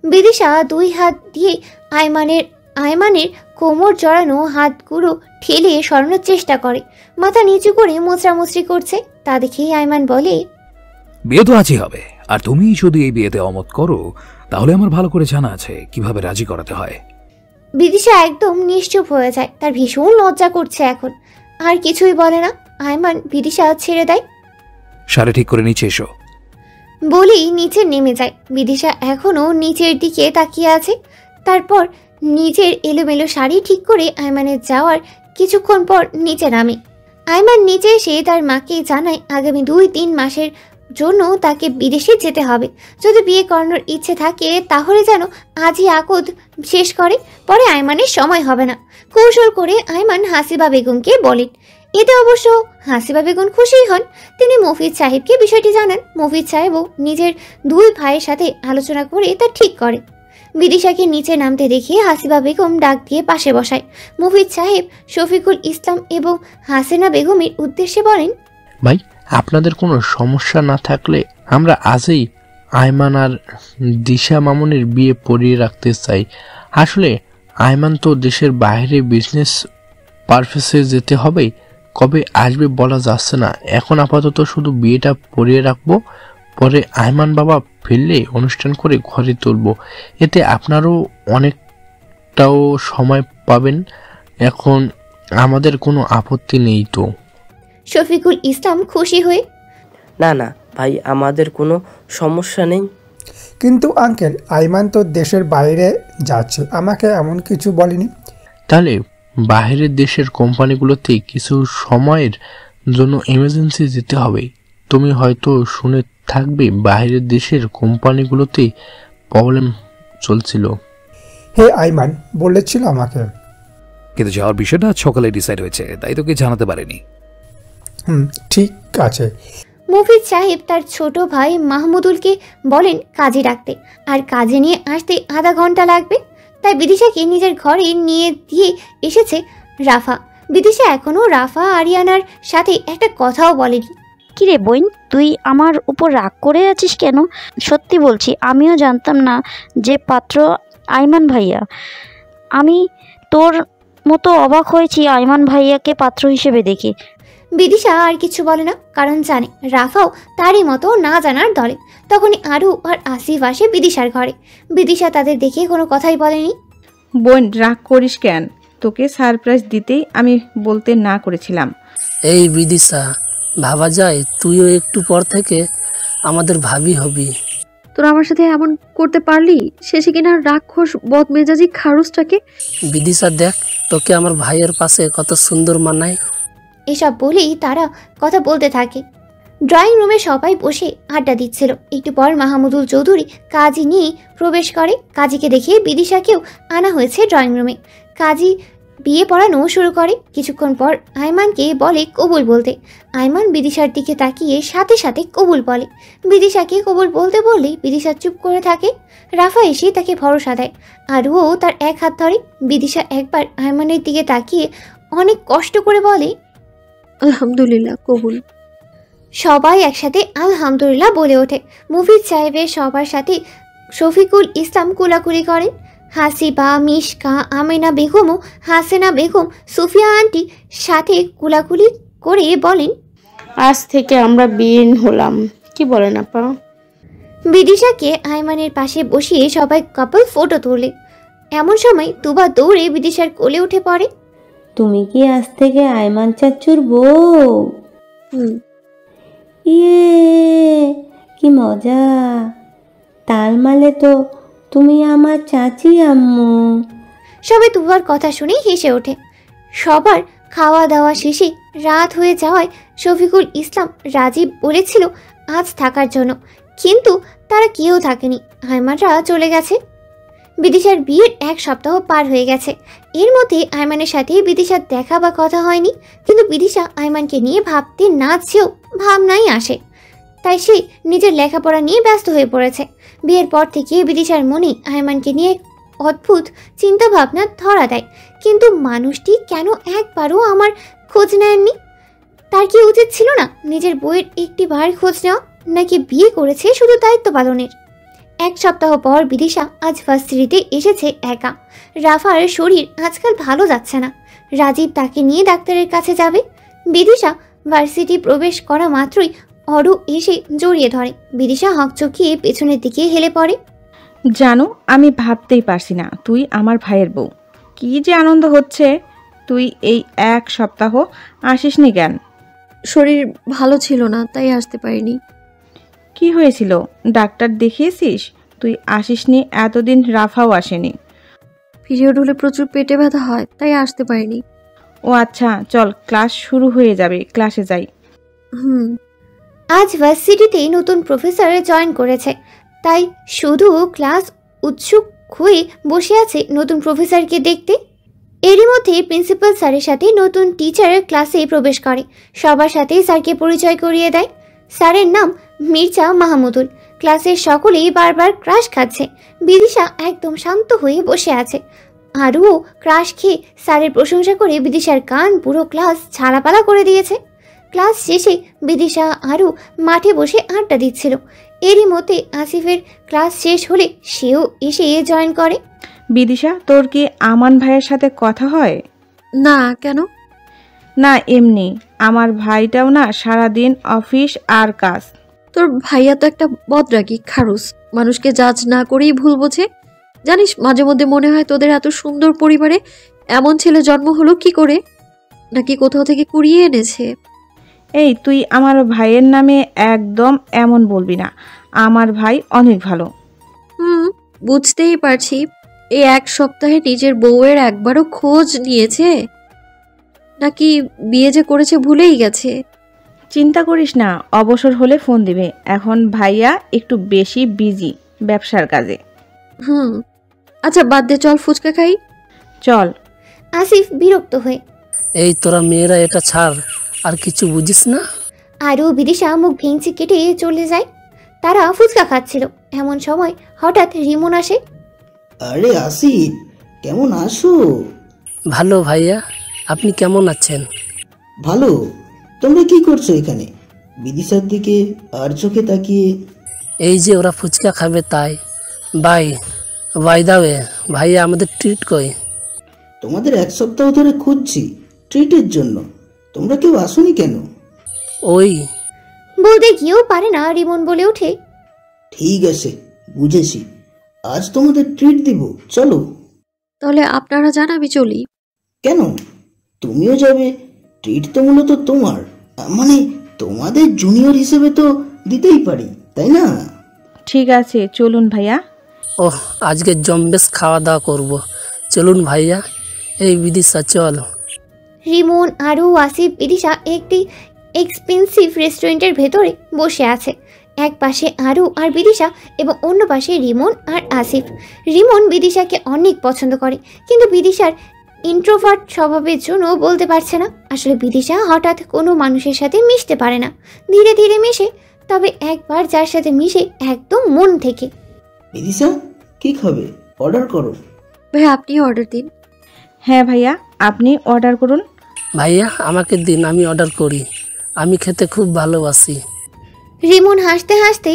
বিদিশা দুই হাত দিয়ে আয়মানের কোমর জড়ানো হাতগুলো ঠেলে সরানোর চেষ্টা করে, মাথা নিচু করে মোচড়ামুচড়ি করছে। তা দেখেই আয়মান বলে, বিয়ে তো আজই হবে, আর তুমি যদি এই বিয়েতে অমত করো তাহলে আমার ভালো করে জানা আছে কিভাবে রাজি করাতে হয়। বিদিশা একদম নিশ্চুপ হয়ে যায়, তার ভীষণ লজ্জা করছে এখন, আর কিছুই বলে না। আয়মান বিদিশা ছেড়ে দেয়। শাড়ি ঠিক করে নিচে এসো বলেই নিচে নেমে যায়। বিদিশা এখনো নিচের দিকে তাকিয়ে আছে। তারপর নিজের এলোমেলো শাড়ি ঠিক করে আয়মানের যাওয়ার কিছুক্ষণ পর নিচে নামে। আয়মান নিচে এসে তার মাকে জানায় আগামী 2-3 মাসের জন্য তাকে বিদেশে যেতে হবে। যদি বিয়ে করানোর ইচ্ছে থাকে তাহলে যেন আজই আকদ শেষ করে, পরে আয়মানের সময় হবে না। কৌশল করে আয়মান হাসিবা বেগমকে বলেন। এতে অবশ্য হাসিবা বেগম খুশি হন। তিনি মফিজ সাহেবকে বিষয়টি জানান। মফিজ সাহেবও নিজের 2 ভাইয়ের সাথে আলোচনা করে তা ঠিক করে। বিদিশাকে নিচে নামতে দেখে হাসিবা বেগম ডাক দিয়ে পাশে বসায়। মফিজ সাহেব শফিকুল ইসলাম এবং হাসিনা বেগমের উদ্দেশ্যে বলেন, ভাই, আপনাদের কোনো সমস্যা না থাকলে আমরা আজই আয়মান আর দিশা মামুনের বিয়ে পড়িয়ে রাখতে চাই। আসলে আয়মান তো দেশের বাইরে বিজনেস পারপাসে যেতে হবে, কবে আসবে বলা যাচ্ছে না। এখন আপাতত শুধু বিয়েটা পড়িয়ে রাখবো, পরে আয়মান বাবা ফিরলে অনুষ্ঠান করে ঘরে তুলবো। এতে আপনারও অনেকটাও সময় পাবেন। এখন আমাদের কোনো আপত্তি নেই তো? শফিকুল ইসলাম খুশি হয়ে, না না ভাই, আমাদের কোনো সমস্যা নেই। কিন্তু আঙ্কেল, আইমান তো দেশের বাইরে যাচ্ছে, আমাকে এমন কিছু বলেনি। তাহলে বাইরের দেশের কোম্পানিগুলোতে কিছু সময়ের জন্য এমার্জেন্সি যেতে হবে। তুমি হয়তো শুনে থাকবে বাইরের দেশের কোম্পানিগুলোতে প্রবলেম চলছিল। হে আইমান বলেছিল আমাকে, কিন্তু যাওয়ার বিষয়টা সকালে ডিসাইড হয়েছে, তাই তোকে জানাতে পারেনি। ঠিক আছে। মফিজ সাহেব তার ছোট ভাই মাহমুদুলকে বলেন কাজে রাখতে, আর কাজে নিয়ে আসতে আধা ঘন্টা লাগবে। তাই বিদিশাকে নিজের ঘরে নিয়ে দিয়ে এসেছে রাফা। বিদিশা এখনও রাফা আরিয়ানার সাথে একটা কথাও বলেনি। কিরে বোন, তুই আমার উপর রাগ করে আছিস কেন? সত্যি বলছি, আমিও জানতাম না যে পাত্র আইমান ভাইয়া। আমি তোর মতো অবাক হয়েছি আইমান ভাইয়াকে পাত্র হিসেবে দেখে। বিদিশা আর কিছু বলে না, কারণ জানে রাফাও তারই মতো না জানার দলে। তখনই আরু আর আসিফ আসে বিদিশার ঘরে। বিদিশা তাদের দেখে কোনো কথাই বলেনি। বোন, রাগ করিস কেন? তোকে সারপ্রাইজ দিতেই আমি বলতে না করেছিলাম। এই বিদিশা, ভাবা যায় তুইও একটু পর থেকে আমাদের ভাবি হবি। তোরা আমার সাথে এমন করতে পারলি? শেষে কিনা রাক্ষস বদমেজাজি খারুসটাকে। বিদিশা দেখ, তোকে আমার ভাইয়ের পাশে কত সুন্দর মানায়। এসব বলেই তারা কথা বলতে থাকে। ড্রয়িং রুমে সবাই বসে আড্ডা দিচ্ছিল। একটু পর মাহমুদুল চৌধুরী কাজী নিয়ে প্রবেশ করে। কাজীকে দেখে বিদিশাকেও আনা হয়েছে ড্রয়িং রুমে। কাজী বিয়ে পড়ানো শুরু করে। কিছুক্ষণ পর আয়মানকে বলে কবুল বলতে। আয়মান বিদিশার দিকে তাকিয়ে সাথে সাথে কবুল বলে। বিদিশাকে কবুল বলতে বললেই বিদিশা চুপ করে থাকে। রাফা এসে তাকে ভরসা দেয়, আর ও তার এক হাত ধরে। বিদিশা একবার আয়মানের দিকে তাকিয়ে অনেক কষ্ট করে বলে, আলহামদুলিল্লাহ, কবুল। সবাই একসাথে আলহামদুলিল্লাহ বলে ওঠে। মুফিজ সাহেবের সবার সাথে শফিকুল ইসলাম কোলাকুলি করেন। হাসিবা, মিশকা, আমেনা বেগম ও হাসিনা বেগম সুফিয়া আন্টি সাথে কোলাকুলি করে বলেন, আজ থেকে আমরা বিয়ে হলাম। কি বলেন আপা? বিদিশাকে আয়মানের পাশে বসিয়ে সবাই কাপল ফটো তোলে। এমন সময় তুবা দৌড়ে বিদিশার কোলে উঠে পড়ে। তুমি কি আজ থেকে আয়মান চাচুর বউ? ইয়ে, কি মজা! তার মানে তো তুমি আমার চাচি আম্মু। সবাই তুবার কথা শুনে হেসে ওঠে। সবার খাওয়া দাওয়া শেষে রাত হয়ে যাওয়ায় শফিকুল ইসলাম রাজীব বলেছিল আজ থাকার জন্য, কিন্তু তারা কেউ থাকেনি। আয়মানরা চলে গেছে। বিদিশার বিয়ের 1 সপ্তাহ পার হয়ে গেছে। এর মধ্যে আয়মানের সাথে বিদিশার দেখা বা কথা হয়নি, কিন্তু বিদিশা আয়মানকে নিয়ে ভাবতে না চেয়েও ভাবনাই আসে। তাই সে নিজের লেখাপড়া নিয়ে ব্যস্ত হয়ে পড়েছে। বিয়ের পর থেকে বিদিশার মনে আয়মানকে নিয়ে অদ্ভুত চিন্তা ভাবনা ধরা দেয়। কিন্তু মানুষটি কেন একবারও আমার খোঁজ নেননি? তার কি উচিত ছিল না নিজের বইয়ের একটি বার খোঁজ নেওয়া, নাকি বিয়ে করেছে শুধু দায়িত্ব পালনের? এক সপ্তাহ পর বিদিশা আজ ভার্সিটিতে এসেছে একা। রাফার শরীর আজকাল ভালো যাচ্ছে না। রাজীব তাকে নিয়ে ডাক্তারের কাছে যাবে। বিদিশা ভার্সিটি প্রবেশ করা মাত্রই অরু এসে জড়িয়ে ধরে। বিদিশা হকচকিয়ে পেছনের দিকে হেলে পড়ে। জানো, আমি ভাবতেই পারছি না তুই আমার ভাইয়ের বউ। কি যে আনন্দ হচ্ছে। তুই এই এক সপ্তাহ আসিসনি কেন? শরীর ভালো ছিল না, তাই আসতে পারিনি। কি হয়েছিল? ডাক্তার দেখিয়েছিস? তুই আসিসনি এতদিন, রাফাও আসেনি। পিরিয়ড হলে প্রচুর পেটে ব্যথা হয়, তাই আসতে পারিনি। ও আচ্ছা, চল ক্লাস শুরু হয়ে যাবে, ক্লাসে যাই। আজ ভার্সিটিতে নতুন প্রফেসর জয়েন করেছে, তাই শুধু ক্লাস উৎসুক হয়ে বসে আছে নতুন প্রফেসরকে দেখতে। এরই মধ্যে প্রিন্সিপাল স্যারের সাথে নতুন টিচার ক্লাসে প্রবেশ করে। সবার সাথে স্যারকে পরিচয় করিয়ে দেয়। স্যারের নাম মির্জা মাহমুদুল। ক্লাসের সকলেই বারবার ক্রাশ খাচ্ছে। বিদিশা একদম শান্ত হয়ে বসে আছে। আরও ক্রাশ খেয়ে স্যারের প্রশংসা করে বিদিশার গান পুরো ক্লাস ছাড়াপালা করে দিয়েছে। ক্লাস শেষে বিদিশা আরও মাঠে বসে আড্ডা দিচ্ছিল। এরই মধ্যে আসিফের ক্লাস শেষ হলে সেও এসে জয়েন করে। বিদিশা, তোর কি আমান ভাইয়ের সাথে কথা হয়? না, কেন? না, এমনি। আমার ভাইটাও না সারাদিন অফিস আর কাজ। তোর ভাইয়া তো একটা বদরাগী খারুস, মানুষকে জাজ না করেই ভুল বোঝে। জানিস, মাঝে মধ্যে মনে হয় তোদের এত সুন্দর পরিবারে এমন ছেলে জন্ম হলো কি করে, নাকি কোথাও থেকে কুড়িয়ে এনেছে। এই, তুই আমার ভাইয়ের নামে একদম এমন বলবি না। আমার ভাই অনেক ভালো। বুঝতেই পারছি। এই এক সপ্তাহে নিজের বউয়ের একবারও খোঁজ নিয়েছে, নাকি বিয়ে যে করেছে ভুলেই গেছে। চিন্তা করিস না, অবসর হলে ফোন দিবে। এখন ভাইয়া একটু বেশি বিজি ব্যবসার কাজে। আচ্ছা বাদ দে, চল ফুচকা খাই। চল। আসিফ বিরক্ত হয়ে, এই তোরা মেয়েরা এটা ছাড়, আর কিছু বুঝিস না? আরও বিদিশা মুখ ভেঙচি কেটে চলে যায়। তারা ফুচকা খাচ্ছিল, এমন সময় হঠাৎ রিমন আসে। আরে আসিফ, কেমন আছো? ভালো ভাইয়া, আপনি কেমন আছেন? ভালো। তোমরা কি করছো এখানে? বিদিশার দিকে আর চোখে তাকিয়ে। এই যে ওরা ফুচকা খাবে তাই। বাই দা ওয়ে, ভাইয়া আমাদের ট্রিট কই? তোমাদের এক সপ্তাহ ধরে খুঁজছি ট্রিটের জন্য, তোমরা কেউ আসোনি কেন? ওই বলতে গিয়েও পারে না, রিমন বলে ওঠে। ঠিক আছে, বুঝেছি। আজ তোমাদের ট্রিট দিব, চলো। তাহলে আপনারা যান, আমি চলি। কেন? তুমিও যাবে? ট্রিট তো মূলত তোমার, মানে তোমাদের জুনিয়র হিসেবে তো দিতেই পারি, তাই না? ঠিক আছে, চলুন ভাইয়া। ওহ, আজকে জম্বেস খাওয়া দাওয়া করব। চলুন ভাইয়া। এই বিদিশা চল। রিমন আরও আসিফ বিদিশা একটি এক্সপেন্সিভ রেস্টুরেন্টের ভেতরে বসে আছে। এক পাশে আরু আর বিদিশা এবং অন্য পাশে রিমন আর আসিফ। রিমন বিদিশাকে অনেক পছন্দ করে, কিন্তু বিদিশার ইন্ট্রোভার্ট স্বভাবের জন্য বলতে পারছে না। আসলে বিদিশা হঠাৎ কোনো মানুষের সাথে মিশতে পারে না, ধীরে ধীরে মিশে, তবে একবার যার সাথে মিশে একদম মন থেকে। বিদিশা, কি খাবে? অর্ডার করো। ভাই আপনি অর্ডার দিন। হ্যাঁ ভাইয়া, আপনি অর্ডার করুন। ভাইয়া আমাকে দিন, আমি অর্ডার করি। আমি খেতে খুব ভালোবাসি। রিমন হাসতে হাসতে,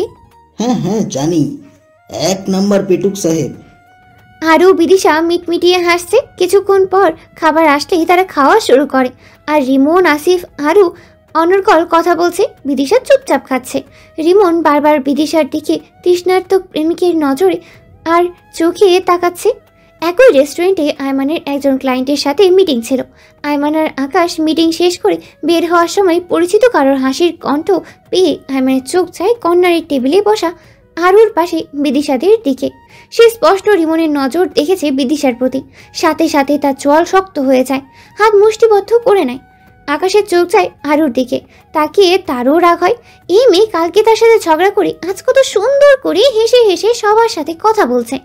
হ্যাঁ হ্যাঁ জানি, 1 নাম্বার পেটুক সাহেব। আরও বিদিশা মিটমিটিয়ে হাসছে। কিছুক্ষণ পর খাবার আসলেই তারা খাওয়া শুরু করে, আর রিমন, আসিফ, আরু অনর্গল কথা বলছে। বিদিশা চুপচাপ খাচ্ছে। রিমন বারবার বিদিশার দিকে তৃষ্ণার্ত প্রেমিকের নজরে আর চোখে তাকাচ্ছে। একই রেস্টুরেন্টে আয়মানের একজন ক্লায়েন্টের সাথে মিটিং ছিল। আয়মান আর আকাশ মিটিং শেষ করে বের হওয়ার সময় পরিচিত কারোর হাসির কণ্ঠ পেয়ে আয়মানের চোখ যায় কর্নারের টেবিলে বসা আরুর পাশে বিদিশাদের দিকে। সে স্পষ্ট রিমনের নজর দেখেছে বিদিশার প্রতি। সাথে সাথে তার চোয়াল শক্ত হয়ে যায়, হাত মুষ্টিবদ্ধ করে নেয়। আকাশের চোখ যায় আরুর দিকে, তাকিয়ে তারও রাগ হয়। এই মেয়ে কালকে তার সাথে ঝগড়া করে আজ কত সুন্দর করে হেসে হেসে সবার সাথে কথা বলছে,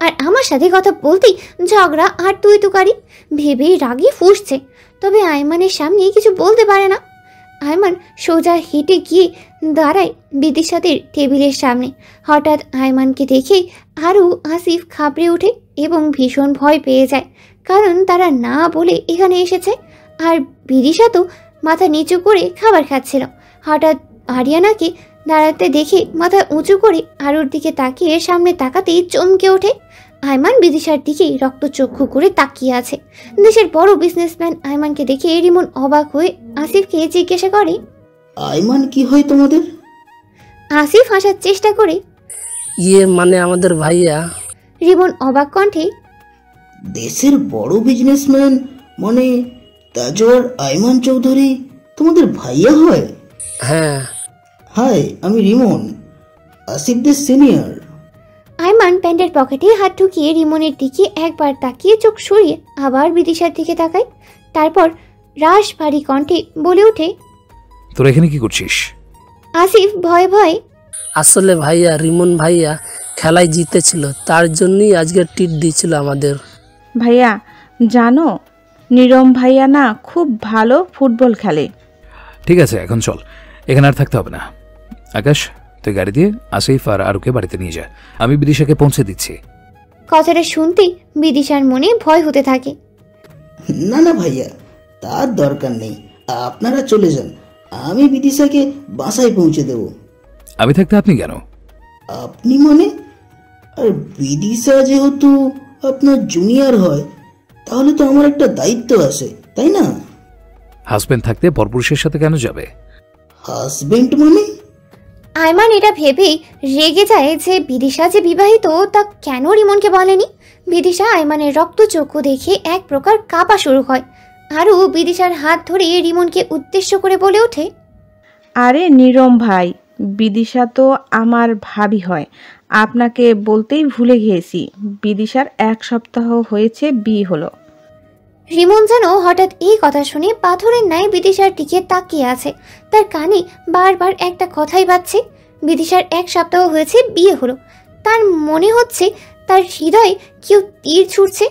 আর আমার সাথে কথা বলতেই ঝগড়া আর তুই তুকারি ভেবেই রাগে ফুঁসছে। তবে আয়মানের সামনে কিছু বলতে পারে না। আয়মান সোজা হেঁটে গিয়ে দাঁড়ায় বিদিশাদের টেবিলের সামনে। হঠাৎ আয়মানকে দেখে আরু, আসিফ ঘাবড়ে ওঠে এবং ভীষণ ভয় পেয়ে যায়, কারণ তারা না বলে এখানে এসেছে। আর বিদিশা তো মাথা নিচু করে খাবার খাচ্ছিল। হঠাৎ আরিয়ানাকে দাঁড়াতে দেখে মাথা উঁচু করে আরুর দিকে তাকিয়ে সামনে তাকাতেই চমকে ওঠে। আয়মান বিদিশার দিকেই রক্তচক্ষু করে তাকিয়ে আছে। দেশের বড় বিজনেসম্যান আয়মানকে দেখে রিমন অবাক হয়ে আসিফকে জিজ্ঞাসা করে, আইমান কি হয় তোমাদের? আসিফ হাসার চেষ্টা করে, মানে আমাদের ভাইয়া। রিমন অবাক কণ্ঠে, দেশের বড় বিজনেসম্যান মানে তাজওয়ার আইমান চৌধুরী তোমাদের ভাইয়া হয়? হ্যাঁ। হাই, আমি রিমন, আসিফদের সিনিয়র। আয়মান প্যান্টের পকেটে হাত ঢুকিয়ে রিমনের দিকে একবার তাকিয়ে চোখ সরিয়ে আবার বিদিশার দিকে তাকায়। তারপর রাশ ভারী কণ্ঠে বলে ওঠে, তোরা এখানে কি করছিস? আসিফ ভয়ে ভয়ে, আসলে ভাইয়া রিমন ভাইয়া খেলায় জিতেছিল, তার জন্যই আজকে ট্রিট দিয়েছিল আমাদের। ভাইয়া জানো, নীরম ভাইয়া না খুব ভালো ফুটবল খেলে। ঠিক আছে, এখন চল, এখানে আর থাকতে হবে না। আকাশ, তুই গাড়ি দিয়ে আসিফ আর আরুকে বাড়িতে নিয়ে যা, আমি বিদিশাকে পৌঁছে দিচ্ছি। কথাটা শুনতেই বিদিশার মনে ভয় হতে থাকে। না না ভাইয়া, তার দরকার নেই, আপনারা চলে যান, আমি বিদিশাকে বাসায় পৌঁছে দেব। আমি থাকতে আপনি কেন? আপনি মানে? আর বিদিশা যেহেতু আপনার জুনিয়র হয়, তাহলে তো আমার একটা দায়িত্ব আছে, তাই না? হাজবেন্ড থাকতে পরপুরুষের সাথে কেন যাবে? হাজবেন্ড মানে? আয়মান এটা ভেবেই রেগে যায় যে বিদিশা যে বিবাহিত তা কেন রিমনকে বলেনি। বিদিশা আয়মানের রক্তচক্ষু দেখে এক প্রকার কাঁপা শুরু হয়। আরও বিদিশার হাত ধরে রিমনকে উদ্দেশ্য করে বলে ওঠে, আরে নীরম ভাই, বিদিশা তো আমার ভাবি হয়, আপনাকে বলতেই ভুলে গিয়েছি, বিদিশার 1 সপ্তাহ হয়েছে বিয়ে হলো। রিমন যেন হঠাৎ এই কথা শুনে পাথরের ন্যায় বিদিশার দিকে তাকিয়ে আছে। তার কানে বারবার একটা কথাই বাজছে, বিদিশার 1 সপ্তাহ হয়েছে বিয়ে হলো। তার মনে হচ্ছে তার হৃদয়ে কেউ তীর ছুটছে।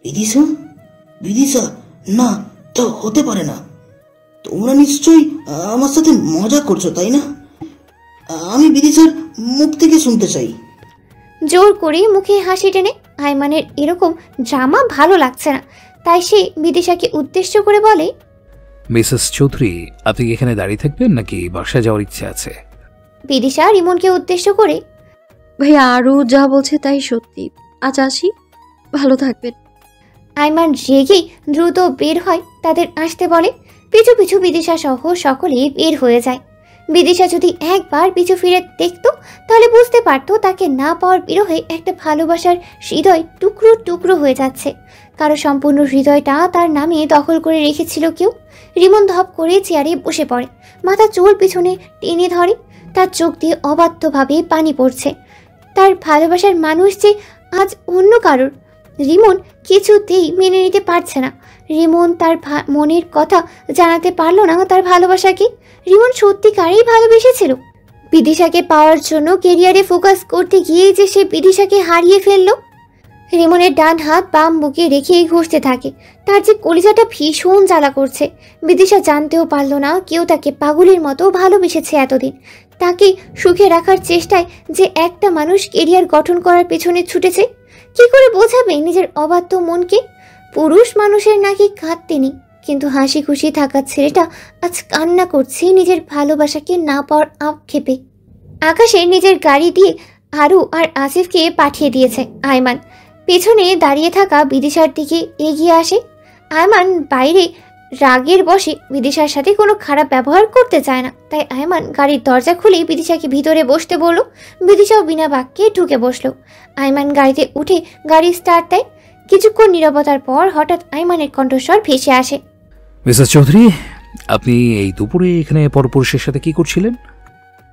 বিদিশা? বিদিশা? না, তা হতে পারে না। তোমরা নিশ্চয়ই আমার সাথে মজা করছো, তাই না? আমি বিদিশার মুখ থেকে শুনতে চাই। জোর করে মুখে হাসি টেনে আয়মানের এরকম ড্রামা ভালো লাগছে না, তাই সে বিদিশাকে উদ্দেশ্য করে বলে, মিসেস চৌধুরী, আপনি কি এখানে দাঁড়িয়ে থাকবেন নাকি বাসায় যাওয়ার ইচ্ছে আছে? বিদিশা রিমনকে উদ্দেশ্য করে, ভাইয়া আরও যা বলছে তাই সত্যি, আজ আসি, ভালো থাকবেন। আয়মান রেগে দ্রুত বের হয়, তাদের আসতে বলে। পিছু পিছু বিদিশা সহ সকলেই বের হয়ে যায়। বিদিশা যদি একবার পিছু ফিরে দেখতো তাহলে বুঝতে পারতো তাকে না পাওয়ার বিরহে একটা ভালোবাসার হৃদয় টুকরো টুকরো হয়ে যাচ্ছে। কারো সম্পূর্ণ হৃদয়টা তার নামে দখল করে রেখেছিল কেউ। রিমন ধপ করে চেয়ারে বসে পড়ে, মাথা চুল পিছনে টেনে ধরে, তার চোখ দিয়ে অবাধ্যভাবে পানি পড়ছে। তার ভালোবাসার মানুষ যে আজ অন্য কারোর। রিমন কিছুতেই মেনে নিতে পারছে না। রিমন তার মনের কথা জানাতে পারল না তার ভালোবাসাকে। রিমন সত্যিকারেই ভালোবেসেছিল। বিদিশাকে পাওয়ার জন্য কেরিয়ারে ফোকাস করতে গিয়ে যে সে বিদিশাকে হারিয়ে ফেলল। রিমনের ডান হাত বাম বুকে রেখেই ঘষতে থাকে। তার যে কলিজাটা ভীষণ জ্বালা করছে। বিদিশা জানতেও পারল না কেউ তাকে পাগলের মতো ভালোবেসেছে এতদিন। তাকে সুখে রাখার চেষ্টায় যে একটা মানুষ কেরিয়ার গঠন করার পেছনে ছুটেছে। কি করে বোঝাবে নিজের অবাধ্য মনকে? পুরুষ মানুষের নাকি কাঁদতে নেই, কিন্তু হাসি খুশি থাকা ছেলেটা আজ কান্না করছে নিজের ভালোবাসাকে না পাওয়ার আক্ষেপে। আকাশে নিজের গাড়ি দিয়ে আরু আর আসিফকে পাঠিয়ে দিয়েছে আয়মান। পেছনে দাঁড়িয়ে থাকা বিদিশার দিকে এগিয়ে আসে। আয়মান বাইরে রাগের বশে বিদিশার সাথে কোনো খারাপ ব্যবহার করতে চায় না, তাই আয়মান গাড়ির দরজা খুলে বিদিশাকে ভিতরে বসতে বলল। বিদিশাও বিনা বাক্যে ঢুকে বসলো। আয়মান গাড়িতে উঠে গাড়ি স্টার্ট দেয়। কিছুক্ষণ নীরবতার পর হঠাৎ আয়মানের কণ্ঠস্বর ভেসে আসে, মিসেস চৌধুরী, আপনি এই দুপুরে এখানে পরপুরুষের সাথে কি করছিলেন?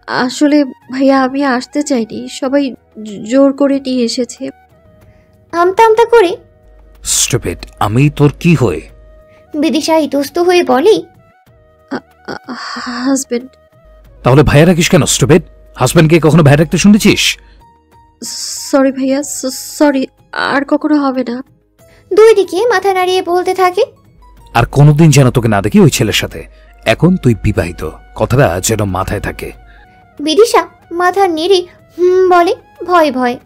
আসলে ভাইয়া আমি আসতে চাইনি, সবাই জোর করে নিয়ে এসেছে। আমতা আমতা করে, স্টুপিড, আমি তোর কি হয়ে? বিদিশা ইতস্ত হয়ে বলে, হাজবেন্ড। তাহলে ভাইয়া রাখিস কেন স্টুপিড? হাজবেন্ডকে কখনো ভাইয়া রাখতে শুনেছিস? সরি ভাইয়া, সরি, আর কখনো হবে না। দুই দিকে মাথা নাড়িয়ে বলতে থাকে, আর কোনোদিন যেন তোকে না দেখি ওই ছেলের সাথে। এখন তুই বিবাহিত, কথাটা যেন মাথায় থাকে। বিদিশা মাথা নেড়ে বলে, ভয় ভয়।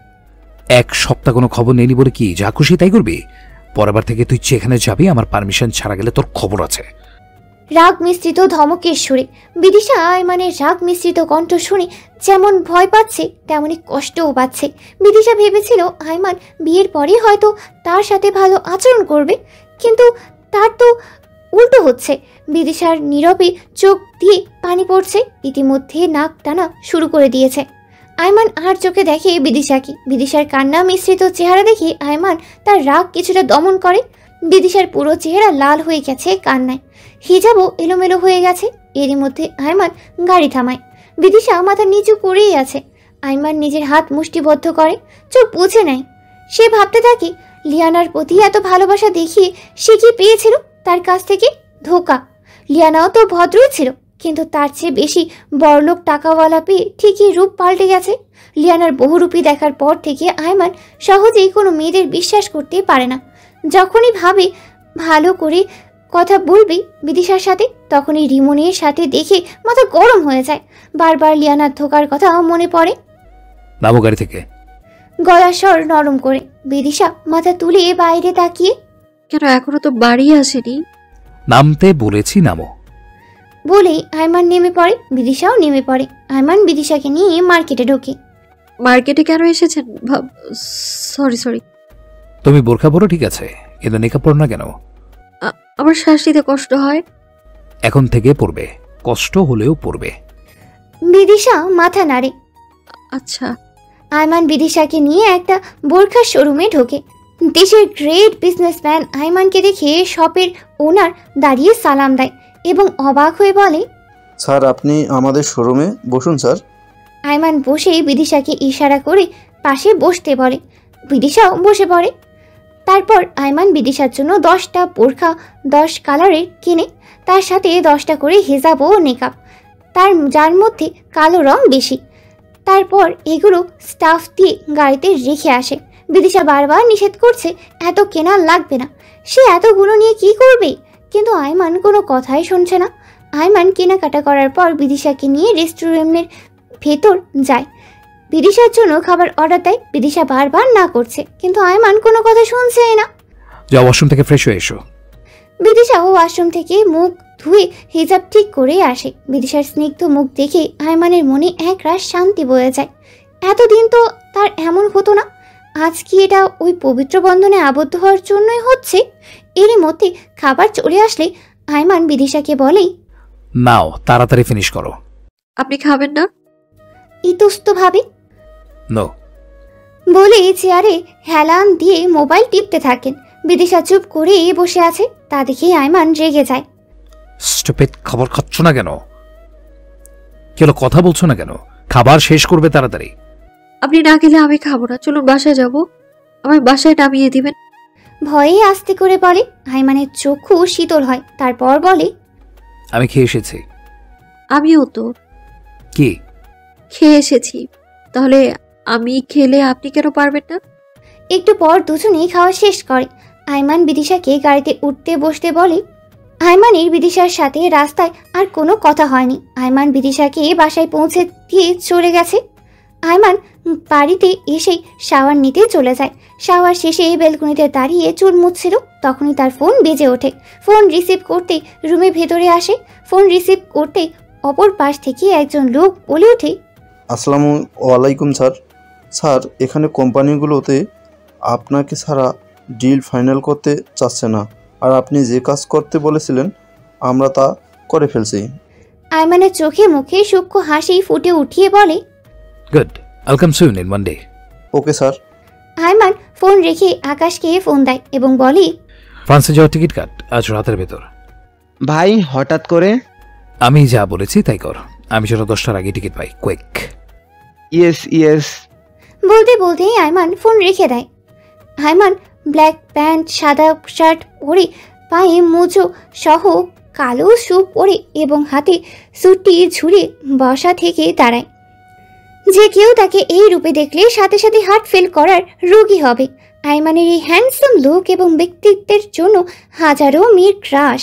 1 সপ্তাহ কোনো খবর নেই বলে কি যা খুশি তাই করবি? পরেরবার থেকে তুই যেখানে যাবি আমার পারমিশন ছাড়া গেলে তোর খবর আছে। রাগ মিশ্রিত ধমকের সুরে। বিদিশা আয়মানের রাগ মিশ্রিত কণ্ঠ শুনে যেমন ভয় পাচ্ছে তেমনই কষ্টও পাচ্ছে। বিদিশা ভেবেছিল আয়মান বিয়ের পরে হয়তো তার সাথে ভালো আচরণ করবে, কিন্তু তার তো উল্টো হচ্ছে। বিদিশার নীরবে চোখ দিয়ে পানি পড়ছে, ইতিমধ্যে নাক টানা শুরু করে দিয়েছে। আয়মান আর চোখে দেখে বিদিশাকে। বিদিশার কান্না মিশ্রিত চেহারা দেখে আয়মান তার রাগ কিছুটা দমন করে। বিদিশার পুরো চেহারা লাল হয়ে গেছে কান্নায়, হিজাবও এলোমেলো হয়ে গেছে। এরই মধ্যে আয়মান গাড়ি থামায়। বিদিশা মাথা নিচু করেই আছে। আয়মান নিজের হাত মুষ্টিবদ্ধ করে, চোখ বুঝে নেয়। সে ভাবতে থাকে লিয়ানার প্রতি এত ভালোবাসা দেখিয়ে সে কি পেয়েছিল তার কাছ থেকে? ধোঁকা। লিয়ানাও তো ভদ্রই ছিল, কিন্তু তার চেয়ে বেশি বড়লোক টাকাওয়ালা পেয়ে ঠিকই রূপ পাল্টে গেছে। লিয়ানার বহুরূপী দেখার পর থেকে আয়মান সহজেই কোনো মেয়েদের বিশ্বাস করতে পারে না। যখনই ভাবে ভালো করে কথা বলবে বিদিশার সাথে, তখনই রিমনের সাথে দেখে মাথা গরম হয়ে যায়। বারবার লিয়ানার ধোকার কথা মনে পড়ে। নামো গাড়ি থেকে। গলার স্বর নরম করে। বিদিশা মাথা তুলে বাইরে তাকিয়ে, কেন এখনো তো বাড়ি আসেনি? নামতে বলেছি, নামো। বলেই আয়মান নেমে পড়ে। বিদিশাও নেমে পড়ে। আয়মান বিদিশাকে নিয়ে মার্কেটে ঢোকে। মার্কেটে কেন এসেছেন? সরি। তুমি বোরখা পরো ঠিক আছে, কিন্তু নিকাব পরো না কেন? আমার শ্বাস নিতে কষ্ট হয়। এখন থেকে পরবে, কষ্ট হলেও পরবে। বিদিশা মাথা নাড়ে। আচ্ছা। আয়মান বিদিশাকে নিয়ে একটা বোরখার শোরুমে ঢোকে। দেশের গ্রেট বিজনেসম্যান আয়মানকে দেখে শপের ওনার দাঁড়িয়ে সালাম দেয় এবং অবাক হয়ে বলে, স্যার আপনি আমাদের শোরুমে বসুন স্যার। আয়মান বসে বিদিশাকে ইশারা করে পাশে বসতে বলে। বিদিশাও বসে পড়ে। তারপর আয়মান বিদিশার জন্য 10টা বোরখা 10 কালারের কিনে, তার সাথে 10টা করে হিজাব ও নেকাব, যার মধ্যে কালো রং বেশি। তারপর এগুলো স্টাফ দিয়ে গাড়িতে রেখে আসে। বিদিশা বারবার নিষেধ করছে এত কেনা লাগবে না, সে এতগুলো নিয়ে কি করবে, কিন্তু আয়মান কোনো কথাই শুনছে না। আয়মান কেনাকাটা করার পর বিদিশাকে নিয়ে রেস্টুরেন্টের ভেতর যায়। বিদিশার জন্য খাবার অর্ডার দেয়। বিদিশা বারবার না করছে, কিন্তু আয়মান কোনো কথা শুনছেই না। যাও ওয়াশরুম থেকে ফ্রেশ হয়ে এসো। বিদিশা ওয়াশরুম থেকে মুখ ধুয়ে হিজাব ঠিক করে আসে। বিদিশার স্নিগ্ধ মুখ দেখে আয়মানের মনে একরাশ শান্তি বয়ে যায়। এতদিন তো তার এমন হতো না, আজ কি এটা ওই পবিত্র বন্ধনে আবদ্ধ হওয়ার জন্যই হচ্ছে? এরই মধ্যে খাবার চলে আসলে আয়মান বিদিশাকে বলে, নাও তাড়াতাড়ি ফিনিশ করো। আপনি খাবেন না? ইতস্ত ভাবে নো বলে চেয়ারে হেলান দিয়ে মোবাইল টিপতে থাকেন। বিদিশা চুপ করে বসে আছে, তা দেখে আয়মান রেগে যায়। স্টুপিড, খাবার খাচ্ছ না কেন? কেন কথা বলছো না কেন? খাবার শেষ করবে তাড়াতাড়ি। আপনি না খেলে আমি খাবো না, চলুন বাসায় যাব, আমার বাসায় নামিয়ে দিবেন। ভয়ে আস্তে করে বলে। আয়মানের চক্ষু শীতল হয়। তারপর বলে, আমি খেয়ে এসেছি। আমিও তো কি খেয়ে এসেছি, তাহলে আমি খেলে আপনি কেন পারবেন না? একটু পর দুজনেই খাওয়া শেষ করে। আয়মান বিদিশাকে গাড়িতে উঠতে বসতে বলে। আয়মানের বিদিশার সাথে রাস্তায় আর কোনো কথা হয়নি। আয়মান বিদিশাকে বাসায় পৌঁছে দিয়ে চলে গেছে। আয়মান বাড়িতে এসেই শাওয়ার নিতে চলে যায়। শাওয়ার শেষে বেলকনিতে দাঁড়িয়ে চুল মুছছিল, তখনই তার ফোন বেজে ওঠে। ফোন রিসিভ করতে রুমে ভেতরে আসে। ফোন রিসিভ করতে অপর পাশ থেকে একজন লোক বলে ওঠে, আসসালামু আলাইকুম স্যার। স্যার এখানে কোম্পানিগুলোতে আপনাকে ছাড়া ডিল ফাইনাল করতে চাচ্ছে না, আর আপনি যে কাজ করতে বলেছিলেন আমরা তা করে ফেলছি। আয়মানের চোখে মুখে সূক্ষ্ম হাসি ফুটে উঠিয়ে বলে, good, I'll come soon in one day. Okay sir. Ayman phone রেখে আকাশকে ফোন দেয় এবং বলে, ফ্রান্সে যাওয়ার টিকিট কাট আজ রাতের ভেতর। ভাই হঠাৎ করে? আমি যা বলেছি তাই কর, আমি যেন 10টার আগে টিকিট পাই। কুইক। ইয়েস। বলতে বলতেই আয়মান ফোন রেখে দেয়। আয়মান ব্ল্যাক প্যান্ট সাদা শার্ট পরে পায়ে মোজো সহ কালো শু পরে এবং হাতে সুটটি ঝুড়ে বসা থেকে দাঁড়ায়। যে কেউ তাকে এই রূপে দেখলে সাথে সাথে হার্ট ফেল করার রোগী হবে। আয়মানের এই হ্যান্ডসাম লুক এবং ব্যক্তিত্বের জন্য হাজারো মেয়ের ক্রাশ।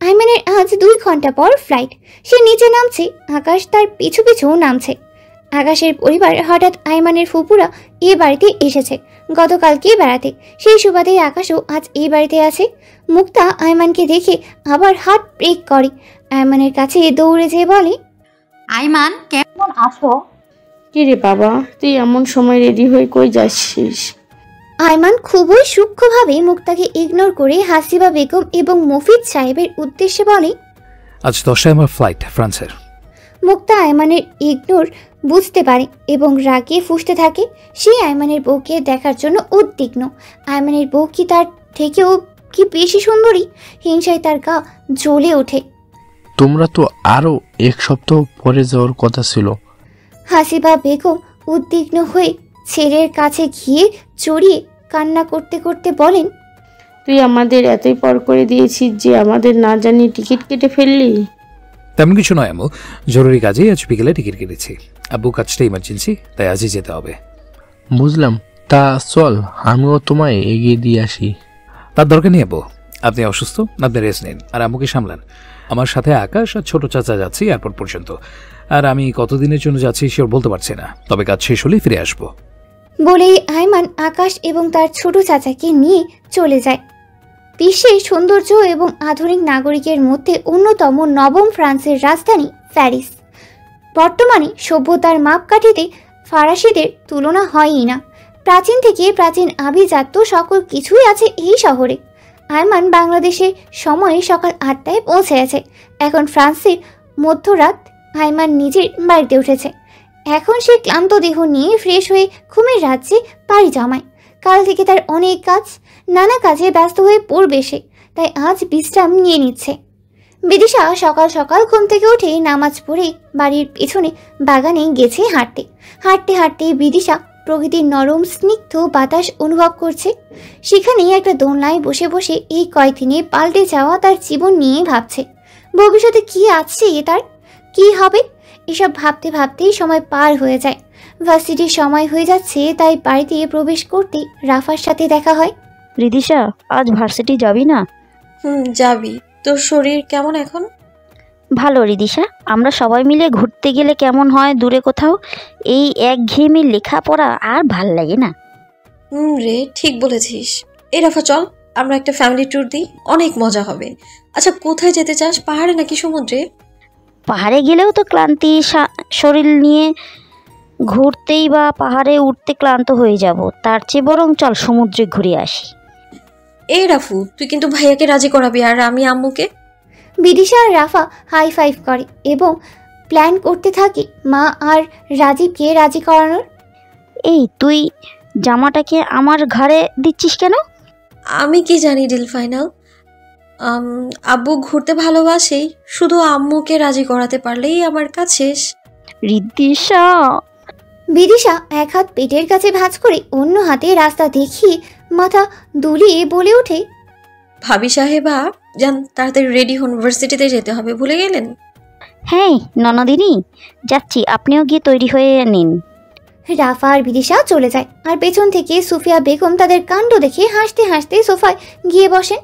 আয়মানের আজ 2 ঘন্টা পর ফ্লাইট। সে নিচে নামছে, আকাশ তার পিছু পিছু নামছে। আকাশের পরিবার হঠাৎ আইমানের ফুপুরা এ বাড়িতে এসেছে গতকালকে বেড়াতে, সেই সুবাদে আকাশও আজ এই বাড়িতে আছে। মুক্তা আইমানকে দেখে আবার হাত ব্রেক করে, আইমানের কাছে দৌড়ে যেয়ে বলে, আইমান কেমন আছো? কি রে বাবা, তুই এমন সময় রেডি হয়ে কই যাচ্ছিস? আইমান খুবই সূক্ষ্মভাবে মুক্তাকে ইগনোর করে হাসিবা বেগম এবং মফিজ সাহেবের উদ্দেশ্যে বলে, আজ 10টায় আমার ফ্লাইট ফ্রান্সের। মুক্তা আইমানের ইগনোর বুঝতে পারে এবং রাগে ফুঁসতে থাকে। সে আইমানের বউকে দেখার জন্য উদ্বিগ্ন। আইমানের বউ কি তার থেকেও কি বেশি সুন্দরী? হিংসায় তার গা জ্বলে ওঠে। তোমরা তো আরো 1 সপ্তাহ পরে যাওয়ার কথা ছিল। হাসিবা বেগম উদ্বিগ্ন হয়ে ছেলের কাছে গিয়ে জড়িয়ে কান্না করতে করতে বলেন, তুই আমাদের এতই পর করে দিয়েছিস যে আমাদের না জানিয়ে টিকিট কেটে ফেললি। তেমন কিছু নয় আম্মু, জরুরি কাজেই আজ বিকেলে টিকিট কেটেছি। আব্বু কাজটা ইমার্জেন্সি, তাই আজই যেতে হবে। বুঝলাম, তা চল আমিও তোমায় এগিয়ে দিয়ে আসি। তার দরকার নেই আব্বু, আপনি অসুস্থ, আপনি রেস্ট নিন আর আম্মুকে সামলান। আমার সাথে আকাশ আর ছোট চাচা যাচ্ছি এয়ারপোর্ট পর্যন্ত, আর আমি কতদিনের জন্য যাচ্ছি সেও বলতে পারছি না, তবে কাজ শেষ হলেই ফিরে আসবো। বলেই আইমান আকাশ এবং তার ছোট চাচাকে নিয়ে চলে যায়। বিশ্বের সৌন্দর্য এবং আধুনিক নাগরিকের মধ্যে অন্যতম নবম ফ্রান্সের রাজধানী প্যারিস। বর্তমানে সভ্যতার মাপকাঠিতে ফরাসিদের তুলনা হয়ই না। প্রাচীন থেকে প্রাচীন আভিজাত্য সকল কিছুই আছে এই শহরে। আইমান বাংলাদেশের সময়ে সকাল 8টায় পৌঁছেছে। এখন ফ্রান্সের মধ্যরাত। আইমান নিজের বাড়িতে উঠেছে। এখন সে ক্লান্ত দেহ নিয়ে ফ্রেশ হয়ে ঘুমের রাজ্যে পাড়ি জমায়। কাল থেকে তার অনেক কাজ, নানা কাজে ব্যস্ত হয়ে পড়বে সে, তাই আজ বিশ্রাম নিয়ে নিচ্ছে। বিদিশা সকাল সকাল ঘুম থেকে উঠে নামাজ পড়ে বাড়ির পেছনে বাগানে গেছে হাঁটতে। হাঁটতে হাঁটতে বিদিশা প্রকৃতির নরম স্নিগ্ধ বাতাস অনুভব করছে। সেখানেই একটা দোলনায় বসে বসে এই কয়েকদিনে পাল্টে যাওয়া তার জীবন নিয়ে ভাবছে। ভবিষ্যতে কি আছে তার, কি হবে, এসব ভাবতে ভাবতেই সময় পার হয়ে যায়। ভার্সিটির সময় হয়ে যাচ্ছে, তাই বাড়িতে প্রবেশ করতে রাফার সাথে দেখা হয়। রিদিশা, আজ ভার্সিটি যাবি না? যাবি। তোর শরীর কেমন এখন? ভালো রিদিশা, আমরা সবাই মিলে ঘুরতে গেলে কেমন হয় দূরে কোথাও? এই একঘেয়েমি লেখাপড়া আর ভাল লাগে না। রে, ঠিক বলেছিস। এই রাফা, চল আমরা একটা ফ্যামিলি ট্যুর দিই, অনেক মজা হবে। আচ্ছা, কোথায় যেতে চাস, পাহাড়ে নাকি সমুদ্রে? পাহাড়ে গেলেও তো ক্লান্তি শরীর নিয়ে ঘুরতেই বা পাহাড়ে উঠতে ক্লান্ত হয়ে যাব, তার চেয়ে বরং চল সমুদ্রে ঘুরে আসি। এই রাফু, তুই কিন্তু ভাইয়াকে রাজি করাবি আর আমি আম্মুকে। বিদিশা আর রাফা হাই ফাইভ করে এবং প্ল্যান করতে থাকে মা আর রাজীবকে রাজি করানোর। এই তুই জামাটাকে আমার ঘাড়ে দিচ্ছিস কেন? আমি কি জানি ডিল ফাইনাল। আব্বু ঘুরতে ভালোবাসেই, শুধু আম্মুকে রাজি করাতে পারলেই আমার কাজ শেষ। রিদিশা। বিদিশা এক হাত পেটের কাছে ভাঁজ করে অন্য হাতে রাস্তা দেখিয়ে মাথা দুলিয়ে বলে ওঠে, ভাবি সাহেবা যান, তাড়াতাড়ি রেডি হন, ইউনিভার্সিটিতে যেতে হবে, ভুলে গেলেন? হ্যাঁ ননদিনী, যাচ্ছি, আপনিও গিয়ে তৈরি হয়ে নিন। রাফা আর বিদিশা চলে যায়, আর পেছন থেকে সুফিয়া বেগম তাদের কাণ্ড দেখে হাসতে হাসতে সোফায় গিয়ে বসেন।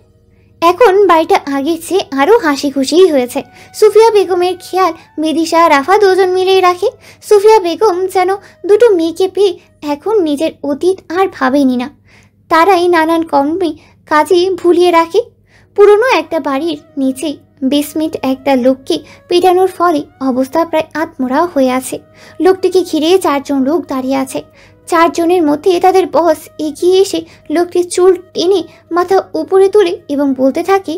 এখন বাড়িটা আগের চেয়ে আরও হাসি খুশিই হয়েছে। সুফিয়া বেগমের খেয়াল বিদিশা রাফা দুজন মিলেই রাখে। সুফিয়া বেগম যেন দুটো মেয়েকে পেয়ে এখন নিজের অতীত আর ভাবেনি না। তারাই নানান কর্মে কাজে ভুলিয়ে রাখে। পুরনো একটা বাড়ির নিচে বেসমেন্ট একটা লোককে পেটানোর ফলে অবস্থা প্রায় আত্মরা হয়ে আছে। লোকটিকে ঘিরে 4 জন লোক দাঁড়িয়ে আছে। 4 জনের মধ্যে তাদের বস এগিয়ে এসে লোকটির চুল টেনে মাথা উপরে তুলে এবং বলতে থাকে,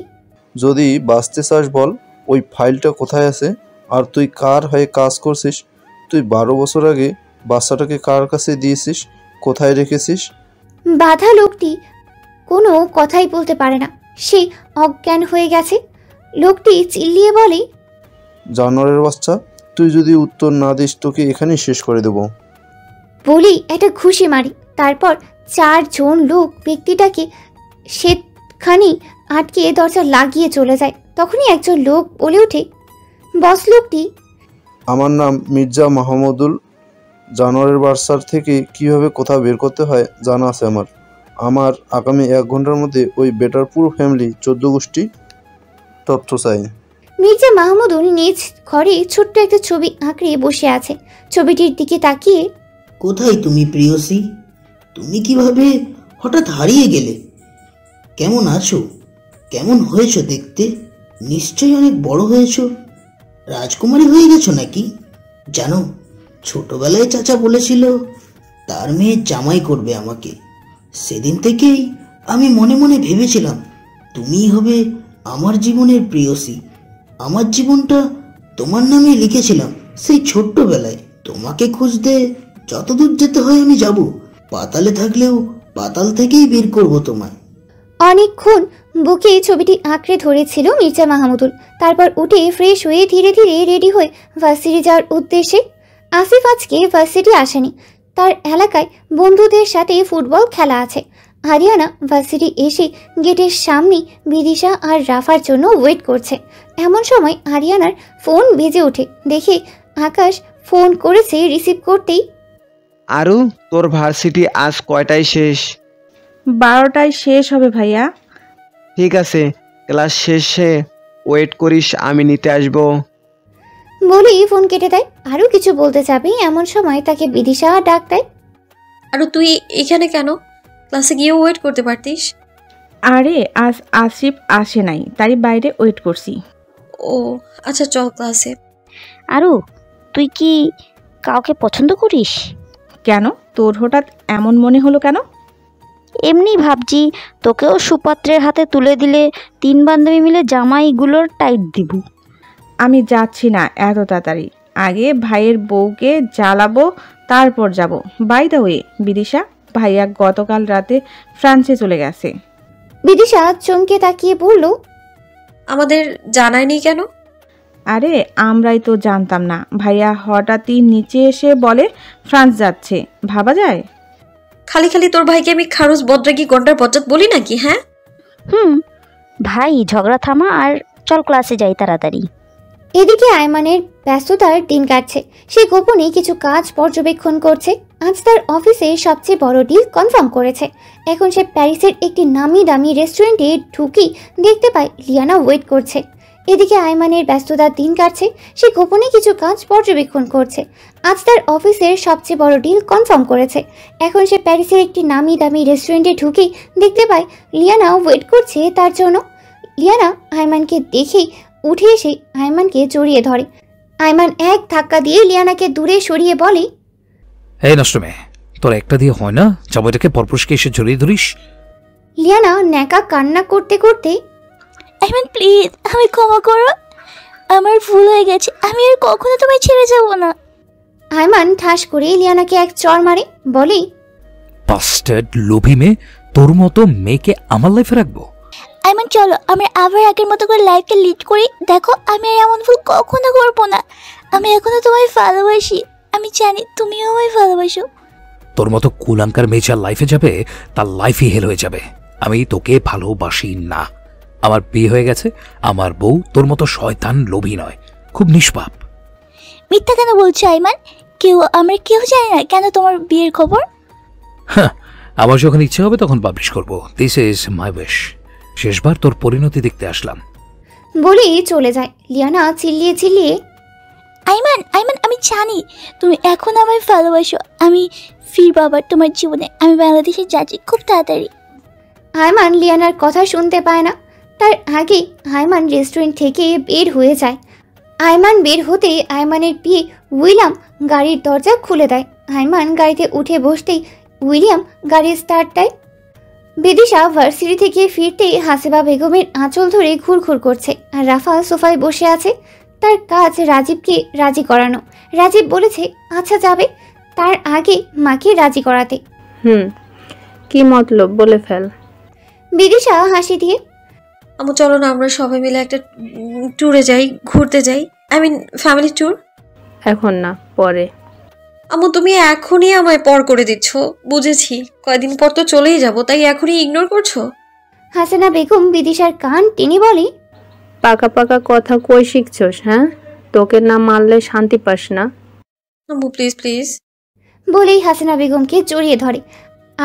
যদি বাঁচতে চাস বল, ওই ফাইলটা কোথায় আছে, আর তুই কার হয়ে কাজ করছিস? তুই 12 বছর আগে বাচ্চাটাকে কার কাছে দিয়েছিস, কোথায় রেখেছিস? বাধা লোকটি কোনো কথাই বলতে পারে না, সে অজ্ঞান হয়ে গেছে। লোকটি চিল্লিয়ে বলে, জানোয়ারের বাচ্চা, তুই যদি উত্তর না দিস তোকে এখানেই শেষ করে দেব। বলি একটা ঘুষি মারি। তারপর 4 জন লোক ব্যক্তিটাকে সেখানে আটকে দরজা লাগিয়ে চলে যায়। তখনই একজন লোক বলে ওঠে, বস লোকটি, আমার নাম মির্জা মাহমুদুল। জানোয়ারের বাচ্চার থেকে কিভাবে কোথাও বের করতে হয় জানা আছে আমার আগামী 1 ঘন্টার মধ্যে ওই বেটার পুরো ফ্যামিলি 14 গোষ্ঠী তথ্য চাই। মির্জা মাহমুদুল নিজ ঘরে ছোট্ট একটা ছবি আঁকড়ে বসে আছে। ছবিটির দিকে তাকিয়ে, কোথায় তুমি প্রিয়সী? তুমি কিভাবে হঠাৎ হারিয়ে গেলে? কেমন আছো? কেমন হয়েছো দেখতে? নিশ্চয়ই অনেক বড় হয়েছো। রাজকুমারী হয়ে গেছো নাকি? জানো, ছোটবেলায় চাচা বলেছিল তার মেয়ে জামাই করবে আমাকে। সেদিন থেকেই আমি মনে মনে ভেবেছিলাম তুমিই হবে আমার জীবনের প্রিয়সী। আমার জীবনটা তোমার নামে লিখেছিলাম সেই ছোট্টবেলায়। তোমাকে খুঁজতে যতদূর যেতে হয় আমি যাব। পাতালে থাকলেও পাতাল থেকেই বের করব তোমায়। অনেকক্ষণ বুকে ছবিটি আঁকড়ে ধরেছিল মির্জা মাহমুদুল। তারপর উঠে ফ্রেশ হয়ে ধীরে ধীরে রেডি হয়ে ভার্সিটি যাওয়ার উদ্দেশ্যে। আসিফ আজকে ভার্সিটি আসেনি, তার এলাকায় বন্ধুদের সাথে ফুটবল খেলা আছে। আরিয়ানা ভার্সিটি এসে গেটের সামনে বিদিশা আর রাফার জন্য ওয়েট করছে। এমন সময় আরিয়ানার ফোন বেজে ওঠে। দেখে আকাশ ফোন করেছে, রিসিভ করতেই, আরু তোর ভার্সিটি আজ কয়টায় শেষ? 12টায় শেষ হবে ভাইয়া। ঠিক আছে, ক্লাস শেষে ওয়েট করিস, আমি নিতে আসবো। বলেই ফোন কেটে দেয়। আরও কিছু বলতে যাবে এমন সময় তাকে বিদিশা ডাক দেয়। আর তুই এখানে কেন? ক্লাসে গিয়ে ওয়েট করতে পারতিস। আরে আজ আসিফ আসে নাই, তাই বাইরে ওয়েট করছি। ও আচ্ছা, চল ক্লাসে। আরু, তুই কি কাউকে পছন্দ করিস? কেন, তোর হঠাৎ এমন মনে হলো কেন? এমনি ভাবছি তোকেও সুপাত্রের হাতে তুলে দিলে 3 বান্ধবী মিলে জামাইগুলোর টাইট দিব। আমি যাচ্ছি না এত তাড়াতাড়ি, আগে ভাইয়ের বউকে জ্বালাবো, তারপর যাব। বাই দ্য ওয়ে বিদিশা, ভাইয়া গতকাল রাতে ফ্রান্সে চলে গেছে। বিদিশা চমকে তাকিয়ে বলল, আমাদের জানায়নি কেন? আরে আমরাই তো জানতাম না, ভাইয়া হঠাৎই নিচে এসে বলে ফ্রান্স যাচ্ছে, ভাবা যায়? খালি খালি তোর ভাইকে আমি খারুস বদরাগি গন্ডার বজ্জাত বলি নাকি? হ্যাঁ ভাই, ঝগড়া থামা আর চল ক্লাসে যাই তাড়াতাড়ি। এদিকে আয়মানের ব্যস্ততার দিন কাটছে। সে গোপনে কিছু কাজ পর্যবেক্ষণ করছে। আজ তার অফিসে সবচেয়ে বড় ডিল কনফার্ম করেছে। এখন সে প্যারিসের একটি নামি দামি রেস্টুরেন্টে ঢুকি দেখতে পায় লিয়ানা ওয়েট করছে। এদিকে আয়মানের ব্যস্ততার দিন কাটছে। সে গোপনে কিছু কাজ পর্যবেক্ষণ করছে। আজ তার অফিসের সবচেয়ে বড় ডিল কনফার্ম করেছে। এখন সে প্যারিসের একটি নামি দামি রেস্টুরেন্টে ঢুকেই দেখতে পায় লিয়ানা ওয়েট করছে তার জন্য। লিয়ানা আয়মানকে দেখেই উঠে এসে আয়মানকে জড়িয়ে ধরে। আয়মান এক ধাক্কা দিয়ে লিয়ানাকে দূরে সরিয়ে বলে, এই নষ্ট মেয়ে, তোর একটা দিয়ে হয় না, জামাইটাকে পরপুরুষকে এসে জড়িয়ে ধরিস। লিয়ানা ন্যাকা কান্না করতে করতে, আয়মান প্লিজ আমি ক্ষমা করো, আমার ভুল হয়ে গেছে, আমি আর কখনো তোমায় ছেড়ে যাব না। আয়মান ঠাস করে লিয়ানাকে এক চড় মারে, বলে, বাস্টার্ড লোভী মেয়ে, তোর মতো মেয়েকে আমার লাইফে রাখবো? আয়মান চলো আমরা আবার আগের মতো করে লাইফকে লিড করি। দেখো আমি আর এমন ভুল কখনো করবো না। আমি এখনো তোমায় ভালোবাসি, আমি জানি তুমিও আমায় ভালোবাসো। তোর মতো কুলাঙ্কার মেয়ে যার লাইফে যাবে তার লাইফই হেল হয়ে যাবে। আমি তোকে ভালোবাসি না। আমার বিয়ে হয়ে গেছে, আমার বউ তোর মতো শয়তান লোভী নয়, খুব নিষ্পাপ। মিথ্যা কেন বলছো আয়মান? আমরা কেউ জানি না কেন তোমার বিয়ের খবর। হ্যাঁ, আমার যখন ইচ্ছে হবে তখন পাবলিশ করবো। This is my wish. শেষবার তোর পরিণতি দেখতে আসলাম। বলেই চলে যায়। লিয়ানা চিল্লিয়ে চিল্লিয়ে, আয়মান আয়মান আমি জানি তুমি এখন আমায় ভালোবাসো। আমি ফিরবো আবার তোমার জীবনে। আমি বাংলাদেশে যাচ্ছি খুব তাড়াতাড়ি। আয়মান লিয়ানার কথা শুনতে পায় না। তার আগে আয়মান রেস্টুরেন্ট থেকে বের হয়ে যায়। আয়মান বের হতে আয়মানের বিয়ে উইলিয়াম গাড়ির দরজা খুলে দেয়। আয়মান গাড়িতে উঠে বসতেই উইলিয়াম গাড়ির স্টার্ট দেয়। বিদিশা ভার্সিটি থেকে ফিরতেই হাসিবা বেগমের আঁচল ধরে ঘুরঘুর করছে, আর রাফা সোফায় বসে আছে। তার কাজ রাজীবকে রাজি করানো। রাজীব বলেছে আচ্ছা যাবে, তার আগে মাকে রাজি করাতে। কি মতলব বলে ফেল। বিদিশা হাসি দিয়ে, আমু চলো না আমরা সবাই মিলে একটা ট্যুরে যাই, ঘুরতে যাই। I mean family tour. এখন না, পরে। আমু তুমি এখনই আমায় পর করে দিচ্ছ। বুঝেছি কয়দিন পর তো চলেই যাব, তাই এখনই ইগনোর করছো। হাসিনা বেগম বিদিশার কান টেনে বলে, পাকা পাকা কথা কই শিখছস? হ্যাঁ, তোকে না মারলে শান্তি পাস না। আমু প্লিজ প্লিজ। বলেই হাসিনা বেগমকে জড়িয়ে ধরে।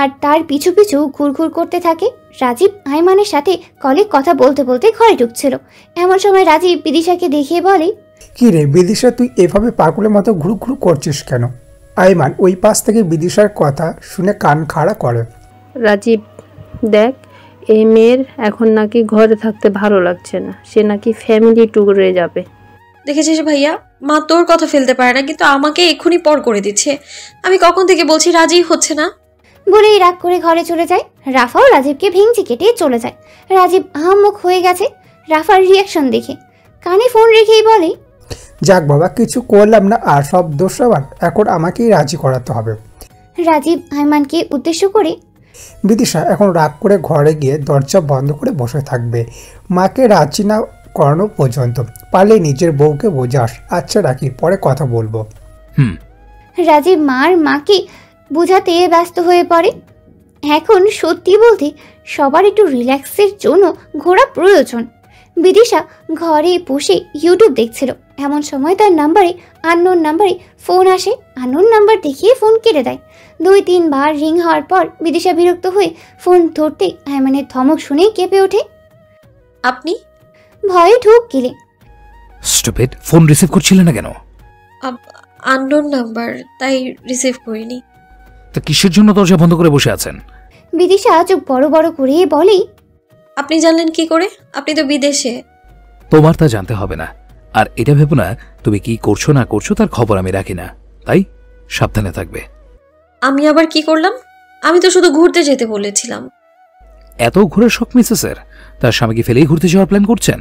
আর তার পিছু পিছু ঘুরঘুর করতে থাকে। রাজীব আইমানের সাথে কলে কথা বলতে বলতে ঘরে ঢুকছিল। এমন সময় রাজীব বিদিশাকে দেখিয়ে বলে, কি রে বিদিশা, তুই এভাবে পাগলের মতো ঘুরু ঘুরু করছিস কেন? আইমান ওই পাশ থেকে বিদিশার কথা শুনে কান খাড়া করে। রাজীব দেখ, এই মেয়ের এখন নাকি ঘরে থাকতে ভালো লাগছে না, সে নাকি ফ্যামিলি ট্যুরে যাবে। দেখেছিস ভাইয়া, মা তোর কথা ফেলতে পারে না, কিন্তু আমাকে এক্ষুনি পর করে দিচ্ছে। আমি কখন থেকে বলছি, রাজি হচ্ছে না। বলেই রাগ করে ঘরে চলে যায়। রাফাও রাজীবকে ভেঙচি কেটে চলে যায়। রাজীব আহাম্মক হয়ে গেছে রাফার রিয়াকশন দেখে। কানে ফোন রেখেই বলে, যাক বাবা, কিছু করলাম না আর সব দোষ আমার, এখন আমাকেই রাজি করাতে হবে। রাজীব আইমানকে উদ্দেশ্য করে, বিদিশা এখন রাগ করে ঘরে গিয়ে দরজা বন্ধ করে বসে থাকবে, মাকে রাজি না করানো পর্যন্ত। পারলে নিজের বউকে বোঝাস। আচ্ছা রাখি, পরে কথা বলবো। রাজীব মাকে বোঝাতে ব্যস্ত হয়ে পড়ে। এখন সত্যি বলতে সবার একটু রিল্যাক্সের জন্য ঘোরা প্রয়োজন। বিদিশা ঘরে বসে ইউটিউব দেখছিল। এমন সময় তার নাম্বারে আননোন নাম্বারে ফোন আসে। আননোন নাম্বার দেখিয়ে ফোন কেটে দেয়। 2-3 বার রিং হওয়ার পর বিদিশা বিরক্ত হয়ে ফোন ধরতে আইমানের ধমক শুনে কেঁপে ওঠে। আপনি? ভয়ে ঢুক গেলে। স্টুপিড, ফোন রিসিভ করছিলে না কেন? আননোন নাম্বার, তাই রিসিভ করিনি। তো কিসের জন্য দরজা বন্ধ করে বসে আছেন? বিদিশা চোখ বড় বড় করে বলে, আপনি জানলেন কি করে? আপনি তো বিদেশে। তোমার তা জানতে হবে না। আর এটা ভেবো না তুমি কি করছো না করছো তার খবর আমি রাখি না, তাই সাবধানে থাকবে। আমি আবার কি করলাম? আমি তো শুধু ঘুরতে যেতে বলেছিলাম। এত ঘুরে শখ মিসেসের, তার স্বামীকে ফেলেই ঘুরতে যাওয়ার প্ল্যান করছেন?